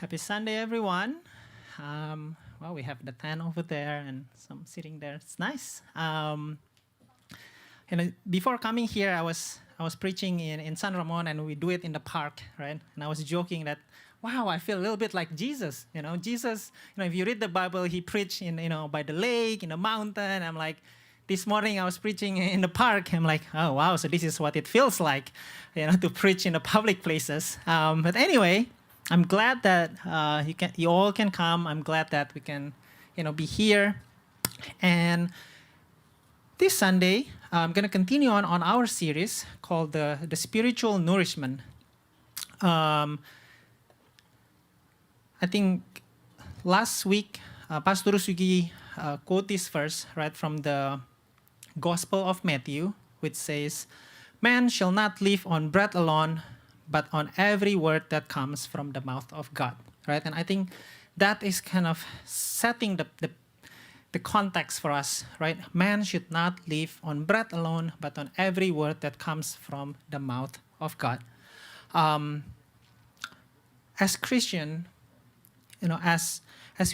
Happy Sunday, everyone. Well, we have the tent over there and some sitting there. It's nice. Before coming here, I was preaching in San Ramon, and we do it in the park, right? And I was joking that, wow, I feel a little bit like Jesus. Jesus. If you read the Bible, he preached by the lake, in the mountain. I'm like, this morning I was preaching in the park. I'm like, oh wow, so this is what it feels like, to preach in the public places. But anyway, I'm glad that you all can come. I'm glad that we can, be here. And this Sunday, I'm going to continue on our series called the Spiritual Nourishment. I think last week, Pastor Sugi quoted this verse right from the Gospel of Matthew, which says, "Man shall not live on bread alone, but on every word that comes from the mouth of God." Right? And I think that is kind of setting the context for us, right? Man should not live on bread alone, but on every word that comes from the mouth of God. As Christian, as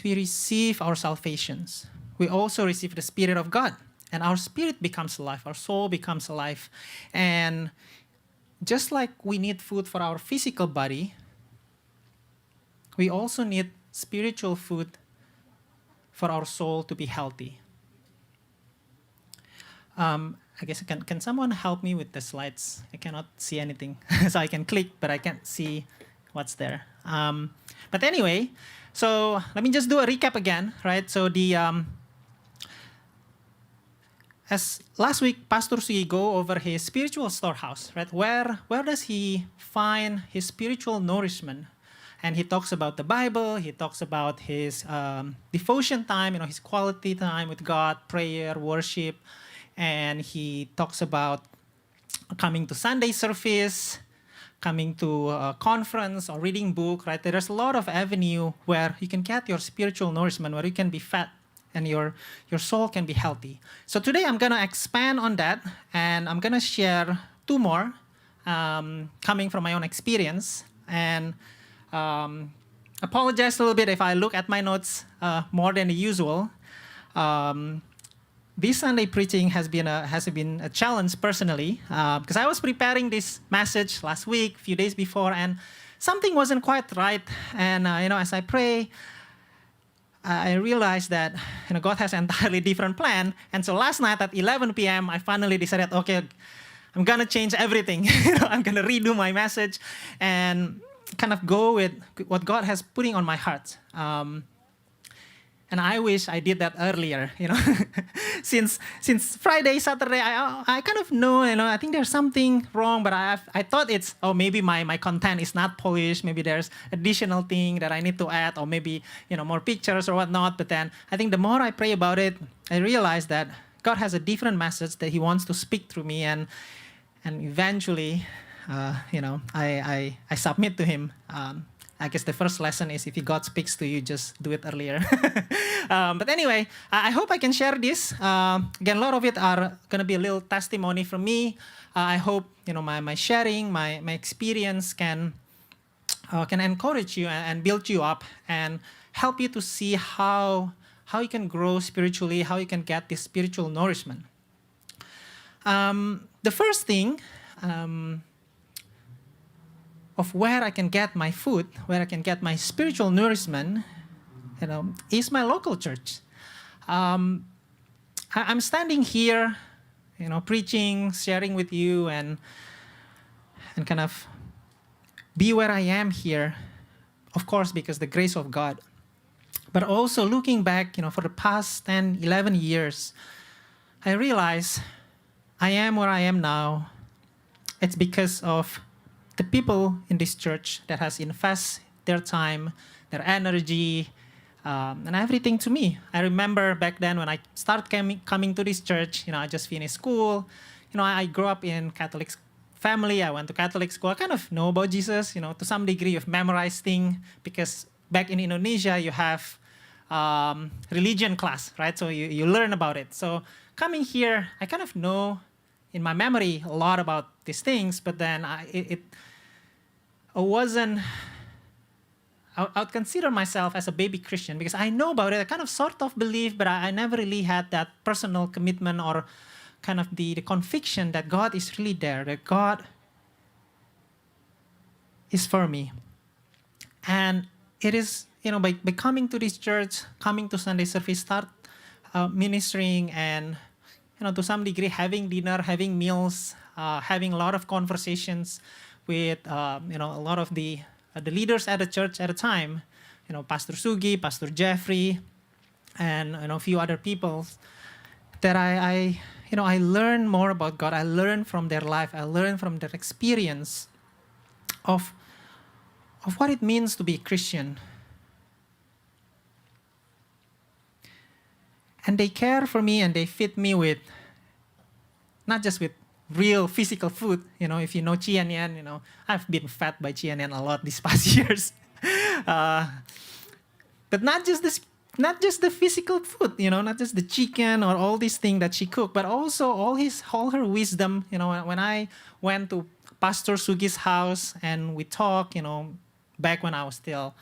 we receive our salvations, we also receive the Spirit of God, and our spirit becomes alive, our soul becomes alive, and just like we need food for our physical body, we also need spiritual food for our soul to be healthy. I guess can someone help me with the slides? I cannot see anything. So I can click, but I can't see what's there. But anyway, so let me just do a recap again, right? So as last week, Pastor Sui go over his spiritual storehouse, right? Where does he find his spiritual nourishment? And he talks about the Bible. He talks about his devotion time, his quality time with God, prayer, worship. And he talks about coming to Sunday service, coming to a conference or reading book, right? There's a lot of avenue where you can get your spiritual nourishment, where you can be fed and your soul can be healthy. So today I'm going to expand on that, and I'm going to share two more coming from my own experience. And apologize a little bit if I look at my notes more than the usual. This Sunday preaching has been a challenge personally, because I was preparing this message last week, a few days before, and something wasn't quite right. And as I pray, I realized that God has an entirely different plan. And so last night at 11 p.m., I finally decided, okay, I'm gonna change everything. I'm gonna redo my message and kind of go with what God has putting on my heart. And I wish I did that earlier, since Friday, Saturday, I kind of know, I think there's something wrong, but I thought it's, maybe my content is not polished, maybe there's additional thing that I need to add, or maybe, more pictures or whatnot. But then I think the more I pray about it, I realize that God has a different message that he wants to speak through me, and eventually, I submit to him. I guess the first lesson is if God speaks to you, just do it earlier. But anyway, I hope I can share this. Again, a lot of it are going to be a little testimony from me. I hope my sharing, my experience can encourage you and build you up and help you to see how you can grow spiritually, how you can get this spiritual nourishment. The first thing of where I can get my food, where I can get my spiritual nourishment, is my local church. I'm standing here, preaching, sharing with you, and kind of be where I am here, of course, because the grace of God. But also looking back, for the past 10, 11 years, I realize I am where I am now. It's because of the people in this church that has invested their time, their energy, and everything to me. I remember back then when I started coming to this church, I just finished school. I grew up in Catholic family. I went to Catholic school. I kind of know about Jesus, to some degree. You've memorized things because back in Indonesia, you have religion class, right? So you learn about it. So coming here, I kind of know in my memory a lot about these things, but then it wasn't I would consider myself as a baby Christian because I know about it. I kind of sort of believe, but I never really had that personal commitment or kind of the conviction that God is really there, that God is for me. And it is, by coming to this church, coming to Sunday service, start ministering and, to some degree having dinner, having meals, having a lot of conversations with, a lot of the leaders at the church at the time, Pastor Sugi, Pastor Jeffrey, and, a few other people that I learn more about God. I learn from their life. I learn from their experience of what it means to be a Christian. And they care for me and they feed me with, not just with real physical food. If you know Chia Nian, I've been fed by Chia Nian a lot these past years. But not just the physical food, not just the chicken or all these things that she cooked, but also all her wisdom. When I went to Pastor Sugi's house and we talked, back when I was still,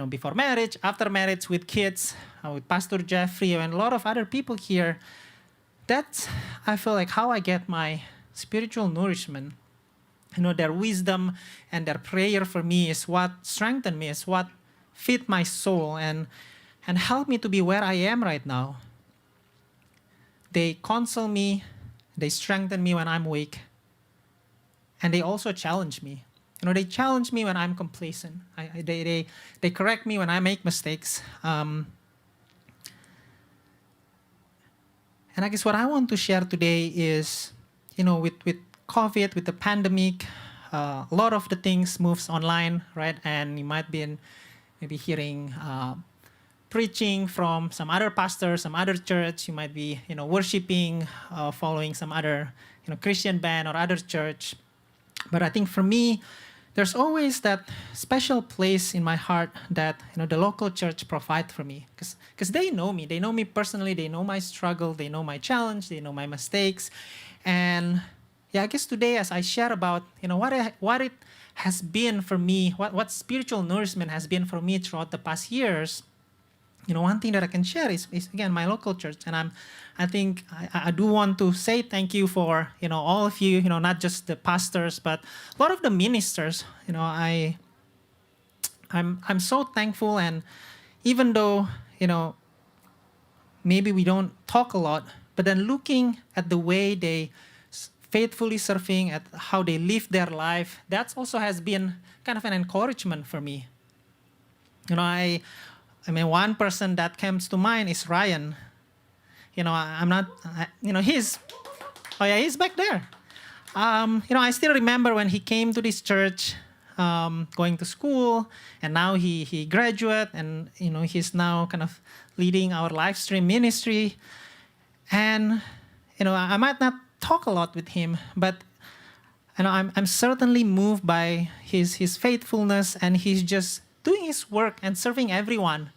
before marriage, after marriage with kids, with Pastor Jeffrey and a lot of other people here, that's, I feel like, how I get my spiritual nourishment. Their wisdom and their prayer for me is what strengthened me, is what feed my soul and help me to be where I am right now. They console me, they strengthen me when I'm weak, and they also challenge me. They challenge me when I'm complacent. They correct me when I make mistakes. And I guess what I want to share today is, with COVID, with the pandemic, a lot of the things moves online, right? And you might be maybe hearing preaching from some other pastor, some other church. You might be, worshiping, following some other, Christian band or other church. But I think for me, there's always that special place in my heart that, the local church provide for me. Because they know me. They know me personally. They know my struggle. They know my challenge. They know my mistakes. And I guess today as I share about, what it has been for me, what spiritual nourishment has been for me throughout the past years, one thing that I can share is again, my local church. And I think I do want to say thank you for, all of you, not just the pastors, but a lot of the ministers. I'm so thankful. And even though, maybe we don't talk a lot, but then looking at the way they faithfully serving, at how they live their life, that also has been kind of an encouragement for me. One person that comes to mind is Ryan. He's back there. I still remember when he came to this church, going to school, and now he graduated, and he's now kind of leading our live stream ministry. And I might not talk a lot with him, but I'm certainly moved by his faithfulness, and he's just doing his work and serving everyone,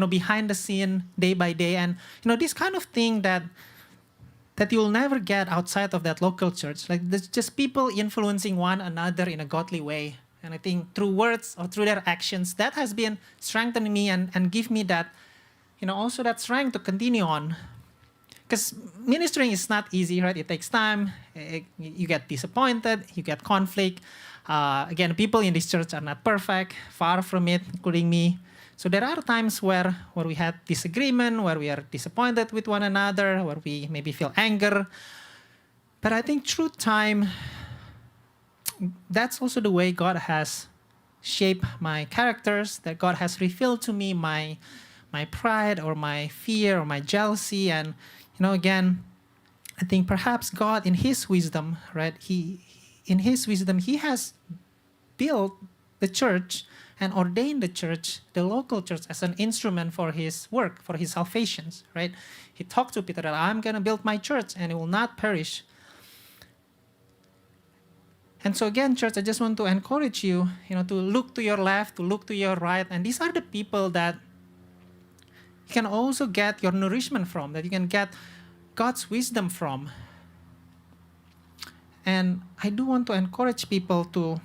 behind the scene, day by day. And, this kind of thing that you'll never get outside of that local church. Like, there's just people influencing one another in a godly way. And I think through words or through their actions, that has been strengthening me and give me that, also that strength to continue on. Because ministering is not easy, right? It takes time. You get disappointed. You get conflict. Again, people in this church are not perfect, far from it, including me. So there are times where we had disagreement, where we are disappointed with one another, where we maybe feel anger. But I think through time, that's also the way God has shaped my characters, that God has revealed to me my pride or my fear or my jealousy. And, again, I think perhaps God in his wisdom, right, in his wisdom, he has built the church and ordained the church, the local church, as an instrument for his work, for his salvations, right? He talked to Peter that I'm going to build my church and it will not perish. And so again, church, I just want to encourage you, to look to your left, to look to your right. And these are the people that you can also get your nourishment from, that you can get God's wisdom from. And I do want to encourage people to,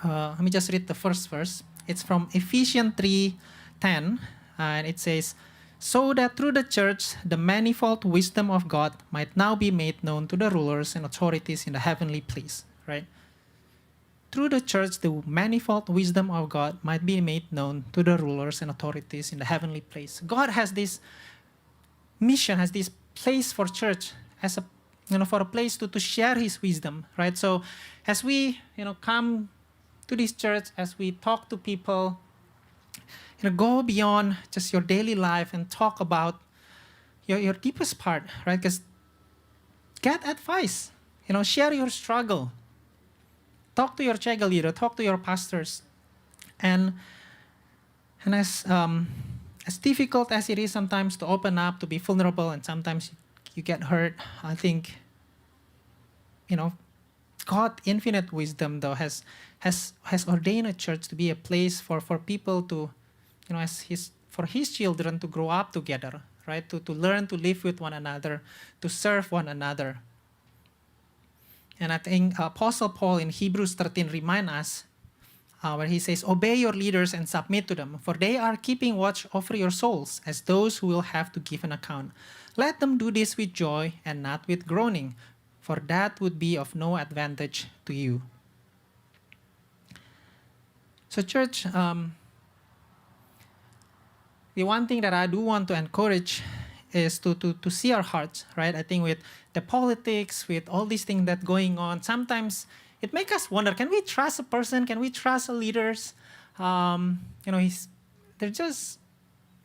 let me just read the first verse. It's from Ephesians 3:10, and it says, "So that through the church the manifold wisdom of God might now be made known to the rulers and authorities in the heavenly place." Right? Through the church, the manifold wisdom of God might be made known to the rulers and authorities in the heavenly place. God has this mission, has this place for church as a, for a place to share His wisdom, right? So as we, come to this church, as we talk to people, go beyond just your daily life and talk about your deepest part, right? Because get advice, share your struggle. Talk to your Chega leader, talk to your pastors. And as difficult as it is sometimes to open up, to be vulnerable, and sometimes you get hurt, I think, God, infinite wisdom, though, has ordained a church to be a place for people to, for His children to grow up together, right? To learn to live with one another, to serve one another. And I think Apostle Paul in Hebrews 13 reminds us where he says, "Obey your leaders and submit to them, for they are keeping watch over your souls as those who will have to give an account. Let them do this with joy and not with groaning, for that would be of no advantage to you." So church, the one thing that I do want to encourage is to see our hearts, right? I think with the politics, with all these things that going on, sometimes it makes us wonder, can we trust a person? Can we trust the leaders? They're just,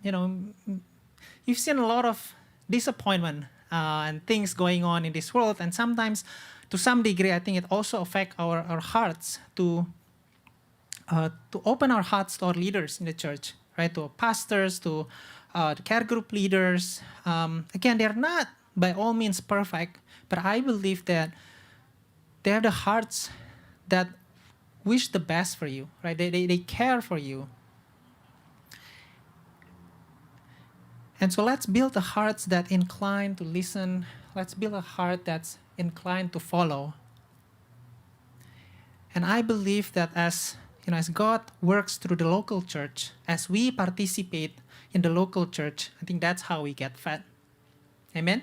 you've seen a lot of disappointment and things going on in this world. And sometimes, to some degree, I think it also affects our hearts to open our hearts to our leaders in the church, right? To pastors, to the care group leaders. Again, they're not by all means perfect, but I believe that they're the hearts that wish the best for you, right? They care for you. And so let's build the hearts that incline to listen. Let's build a heart that's inclined to follow. And I believe that as God works through the local church, as we participate in the local church, I think that's how we get fed. Amen?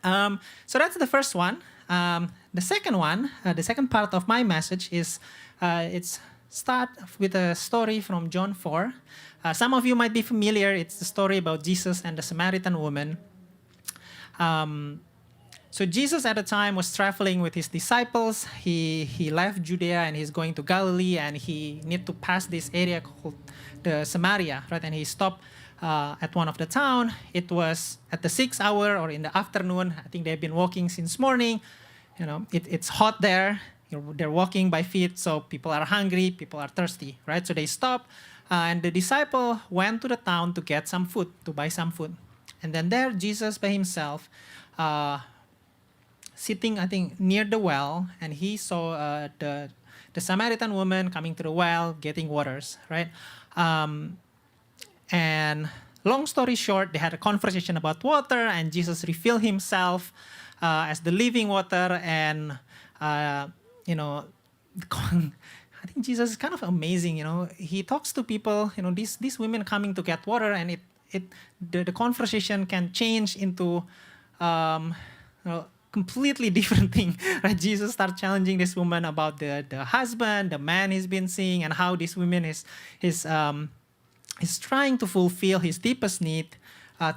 So that's the first one. The second one, the second part of my message is it's start with a story from John 4. Some of you might be familiar. It's the story about Jesus and the Samaritan woman. So Jesus at the time was traveling with his disciples. He left Judea and he's going to Galilee, and he need to pass this area called the Samaria, right? And he stopped at one of the town. It was at the 6th hour or in the afternoon. I think they've been walking since morning. It's hot there. They're walking by feet, so people are hungry, people are thirsty, right? So they stop, and the disciple went to the town to get some food, to buy some food. And then there, Jesus by himself, sitting, I think, near the well, and he saw the Samaritan woman coming to the well, getting waters, right? And long story short, they had a conversation about water, and Jesus revealed himself as the living water. And I think Jesus is kind of amazing. He talks to people. These women coming to get water, and the conversation can change into completely different thing. Right? Jesus starts challenging this woman about the husband, the man he's been seeing, and how this woman is trying to fulfill his deepest need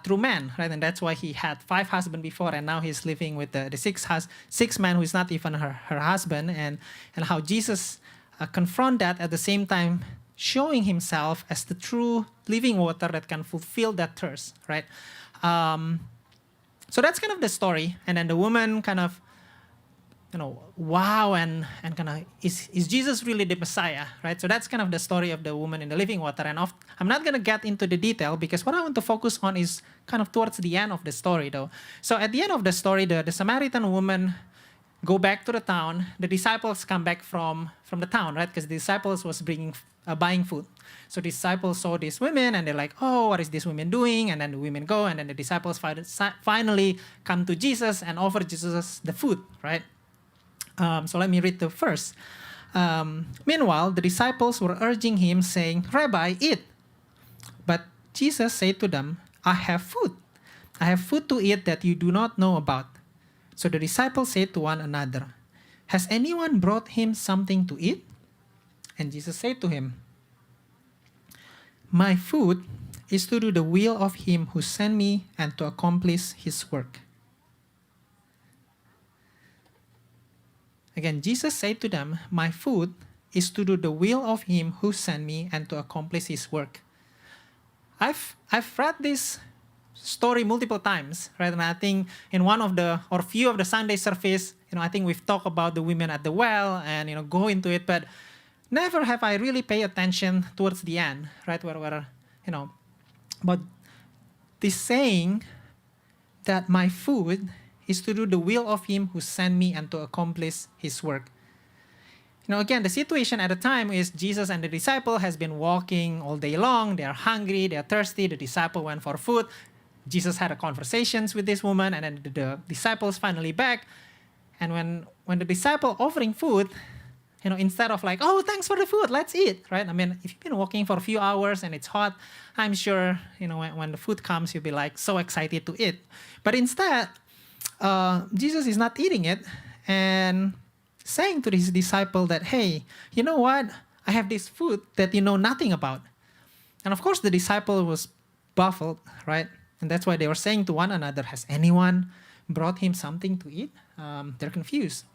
through men, right? And that's why he had 5 husbands before, and now he's living with the 6 man who is not even her husband, and how Jesus confront that at the same time, showing himself as the true living water that can fulfill that thirst, right? So that's kind of the story. And then the woman kind of, wow, and kind of, is Jesus really the Messiah, right? So that's kind of the story of the woman in the living water. And I'm not going to get into the detail, because what I want to focus on is kind of towards the end of the story, though. So at the end of the story, the Samaritan woman go back to the town. The disciples come back from the town, right? Because the disciples was buying food. So the disciples saw these women, and they're like, oh, what is this woman doing? And then the women go, and then the disciples finally come to Jesus and offer Jesus the food, right? So let me read the verse. Meanwhile, the disciples were urging him, saying, "Rabbi, eat." But Jesus said to them, "I have food. I have food to eat that you do not know about." So the disciples said to one another, "Has anyone brought him something to eat?" And Jesus said to him, "My food is to do the will of him who sent me and to accomplish his work." Again, Jesus said to them, "My food is to do the will of him who sent me and to accomplish his work." I've read this story multiple times, right? And I think in one of the, or few of the Sunday service, I think we've talked about the women at the well and, go into it, but never have I really paid attention towards the end, right? Where but this saying that my food is to do the will of him who sent me and to accomplish his work. Again, the situation at the time is Jesus and the disciple has been walking all day long. They are hungry, they are thirsty. The disciple went for food. Jesus had a conversations with this woman, and then the disciples finally back. And when the disciple offering food, instead of like, "Oh, thanks for the food, let's eat," right? I mean, if you've been walking for a few hours and it's hot, I'm sure, when the food comes, you'll be like so excited to eat. But instead, Jesus is not eating it and saying to his disciple that, "Hey, you know what? I have this food that you know nothing about." And of course, the disciple was baffled, right? And that's why they were saying to one another, "Has anyone brought him something to eat?" They're confused.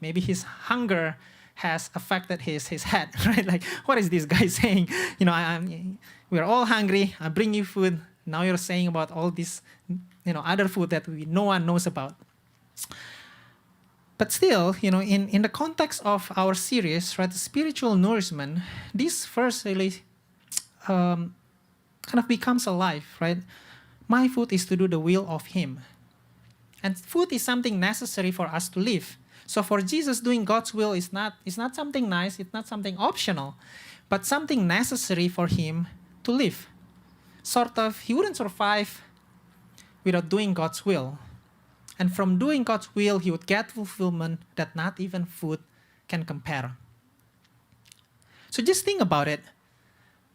Maybe his hunger has affected his head, right? Like, what is this guy saying? We're all hungry. I bring you food. Now you're saying about all this, other food that no one knows about. But still, in the context of our series, right, spiritual nourishment, this verse really kind of becomes alive, right? My food is to do the will of him. And food is something necessary for us to live. So for Jesus, doing God's will is not something nice, it's not something optional, but something necessary for him to live. Sort of, he wouldn't survive without doing God's will. And from doing God's will, he would get fulfillment that not even food can compare. So just think about it.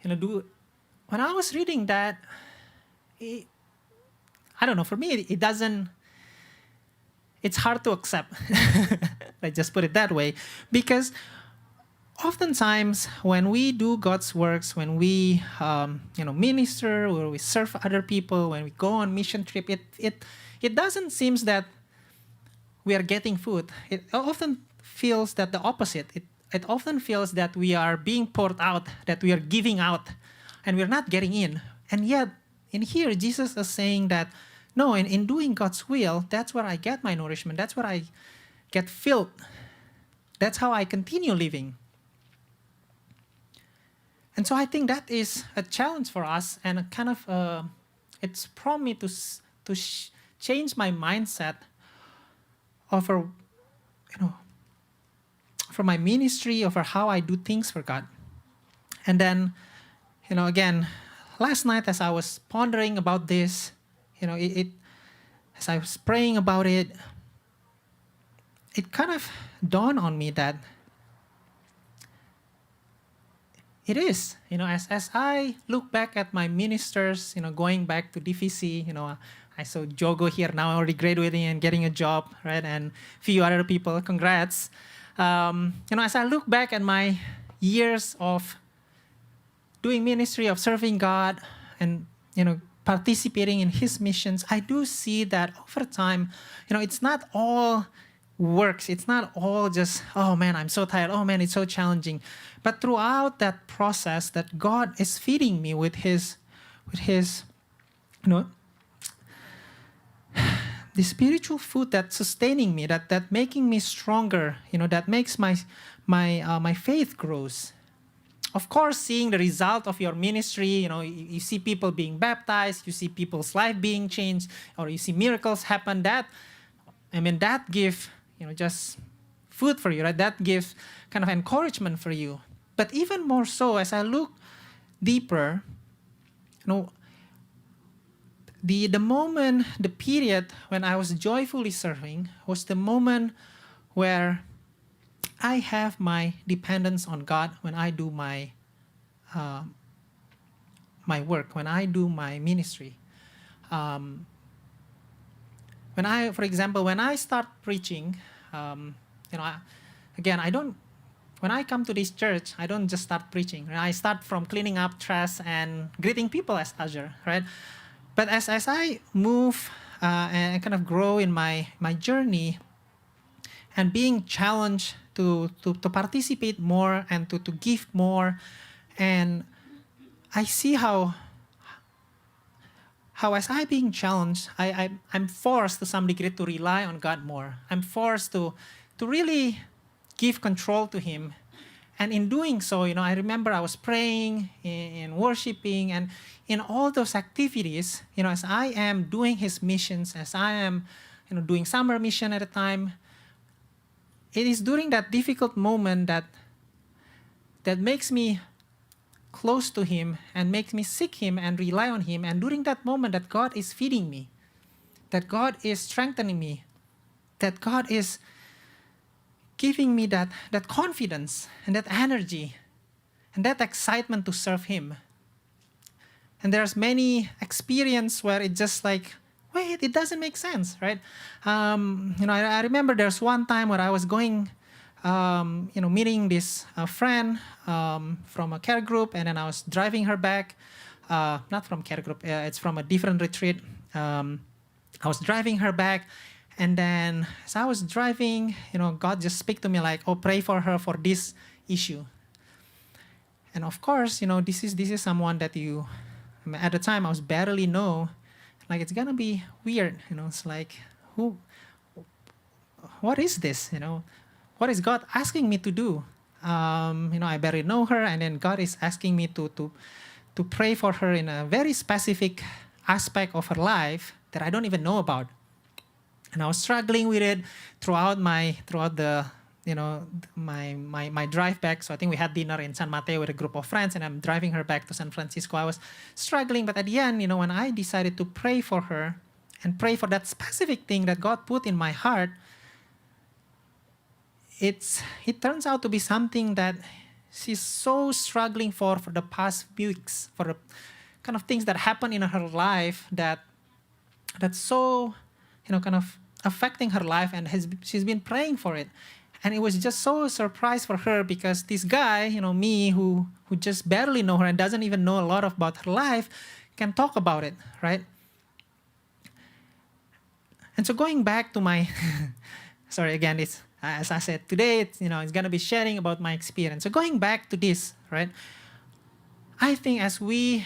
When I was reading that, I don't know, for me, it's hard to accept. Let's just put it that way. Because oftentimes when we do God's works, when we minister, or we serve other people, when we go on mission trip, it doesn't seem that we are getting food. It often feels that the opposite. It often feels that we are being poured out, that we are giving out, and we're not getting in. And yet, in here, Jesus is saying that, no, in doing God's will, that's where I get my nourishment. That's where I get filled. That's how I continue living. And so I think that is a challenge for us, and a kind of it's prompted me to change my mindset over, for my ministry, over how I do things for God. And then, again, last night as I was pondering about this, as I was praying about it, it kind of dawned on me that it is, as I look back at my ministers, going back to DVC, I saw Jogo here now already graduating and getting a job, right? And a few other people, congrats. As I look back at my years of doing ministry, of serving God, and, participating in his missions, I do see that over time, it's not all works. It's not all just, oh man, I'm so tired. Oh man, it's so challenging. But throughout that process, that God is feeding me with his, the spiritual food that's sustaining me, that making me stronger, that makes my faith grows. Of course, seeing the result of your ministry, you see people being baptized, you see people's life being changed, or you see miracles happen. That gives, just food for you, right? That gives kind of encouragement for you. But even more so, as I look deeper, the moment, the period when I was joyfully serving was the moment where I have my dependence on God when I do my my work, when I do my ministry. When I, for example, when I start preaching, you know, again, I don't. When I come to this church, I don't just start preaching. I start from cleaning up trash and greeting people as usher, right? But as I move and kind of grow in my journey and being challenged to participate more and to give more, and I see how as I being challenged, I'm forced to some degree to rely on God more. I'm forced to really give control to Him. And in doing so, I remember I was praying and worshiping, and in all those activities, as I am doing His missions, as I am, doing summer mission at a time, it is during that difficult moment that makes me close to Him and makes me seek Him and rely on Him. And during that moment that God is feeding me, that God is strengthening me, that God is giving me that confidence and that energy and that excitement to serve Him. And there's many experience where it just like, wait, it doesn't make sense, right? I remember there's one time where I was going, meeting this friend from a care group, and then I was driving her back, not from care group, it's from a different retreat. I was driving her back, and then as I was driving, God just speak to me like, oh, pray for her for this issue. And of course, this is someone that at the time I was barely know, like it's gonna be weird, it's like, what is this, what is God asking me to do? I barely know her, and then God is asking me to pray for her in a very specific aspect of her life that I don't even know about. And I was struggling with it throughout my drive back. So I think we had dinner in San Mateo with a group of friends, and I'm driving her back to San Francisco. I was struggling, but at the end, when I decided to pray for her and pray for that specific thing that God put in my heart, it turns out to be something that she's so struggling for the past weeks, for the kind of things that happen in her life that's so kind of affecting her life, and she's been praying for it. And it was just so a surprise for her, because this guy, me, who just barely know her and doesn't even know a lot about her life, can talk about it, right? And so going back to my, sorry, again, it's, as I said, today, it's going to be sharing about my experience. So going back to this, right? I think as we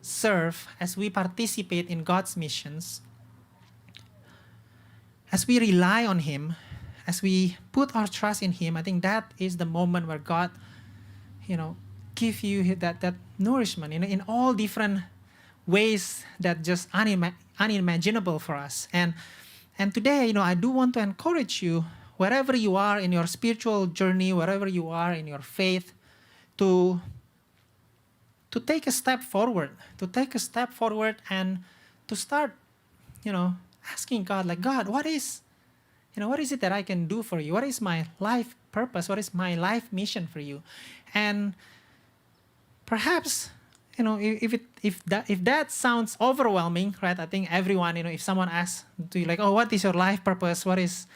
serve, as we participate in God's missions, as we rely on Him, as we put our trust in Him, I think that is the moment where God, give you that nourishment, in all different ways that just unimaginable for us. And today, I do want to encourage you, wherever you are in your spiritual journey, wherever you are in your faith, to take a step forward, and to start, asking God, like, God, what is it that I can do for you? What is my life purpose? What is my life mission for you? And perhaps, if that sounds overwhelming, right? I think everyone, if someone asks to you, like, oh, what is your life purpose? What is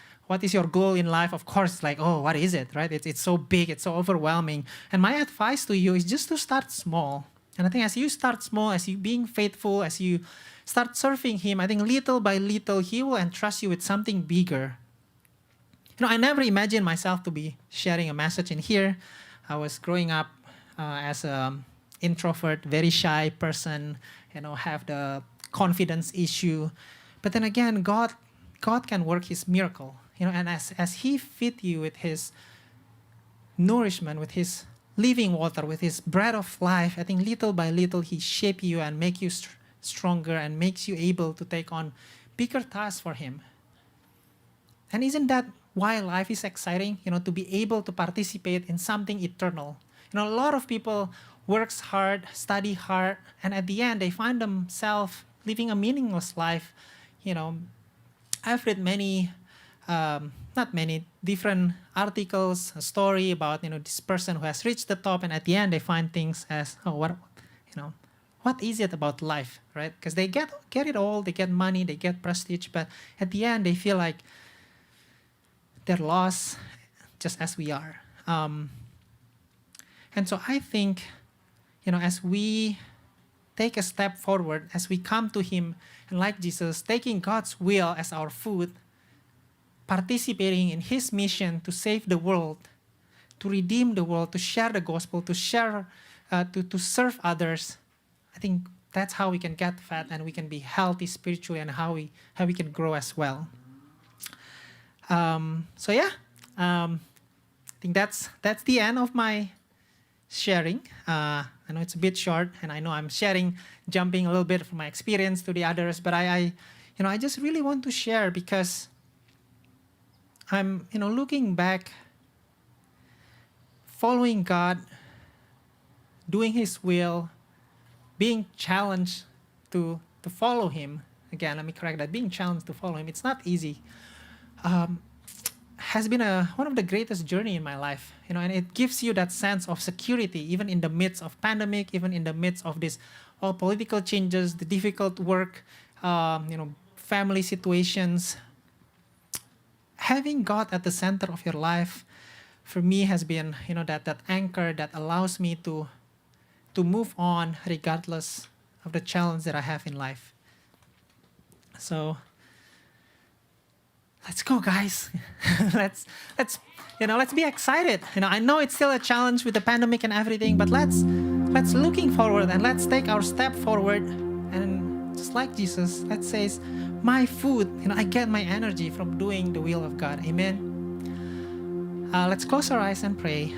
your goal in life? Of course, it's like, oh, what is it, right? It's so big, it's so overwhelming. And my advice to you is just to start small. And I think as you start small, as you being faithful, as you start serving Him, I think little by little, He will entrust you with something bigger. I never imagined myself to be sharing a message in here. I was growing up as an introvert, very shy person, have the confidence issue. But then again, God can work His miracle, and as He feed you with His nourishment, with His living water, with His bread of life, I think little by little He shape you and make you stronger and makes you able to take on bigger tasks for Him. And isn't that why life is exciting? To be able to participate in something eternal. A lot of people works hard, study hard, and at the end they find themselves living a meaningless life. I've read many not many different articles, a story about this person who has reached the top, and at the end they find things as, oh, what is it about life, right? Because they get it all, they get money, they get prestige, but at the end they feel like they're lost, just as we are. And so I think, as we take a step forward, as we come to Him, and like Jesus, taking God's will as our food, participating in His mission to save the world, to redeem the world, to share the gospel, to share, to serve others, I think that's how we can get fat and we can be healthy spiritually, and how we can grow as well. I think that's the end of my sharing. I know it's a bit short, and I know I'm jumping a little bit from my experience to the others, but I just really want to share because I'm, looking back, following God, doing His will, being challenged to follow Him. Again, let me correct that. Being challenged to follow Him, it's not easy. Has been one of the greatest journey in my life, and it gives you that sense of security, even in the midst of pandemic, even in the midst of this all political changes, the difficult work, family situations. Having God at the center of your life, for me, has been, that anchor that allows me to move on regardless of the challenge that I have in life. So let's go, guys. let's be excited. I know it's still a challenge with the pandemic and everything, but let's looking forward, and let's take our step forward, and just like Jesus, let's say, my food, I get my energy from doing the will of God. Amen. Let's close our eyes and pray.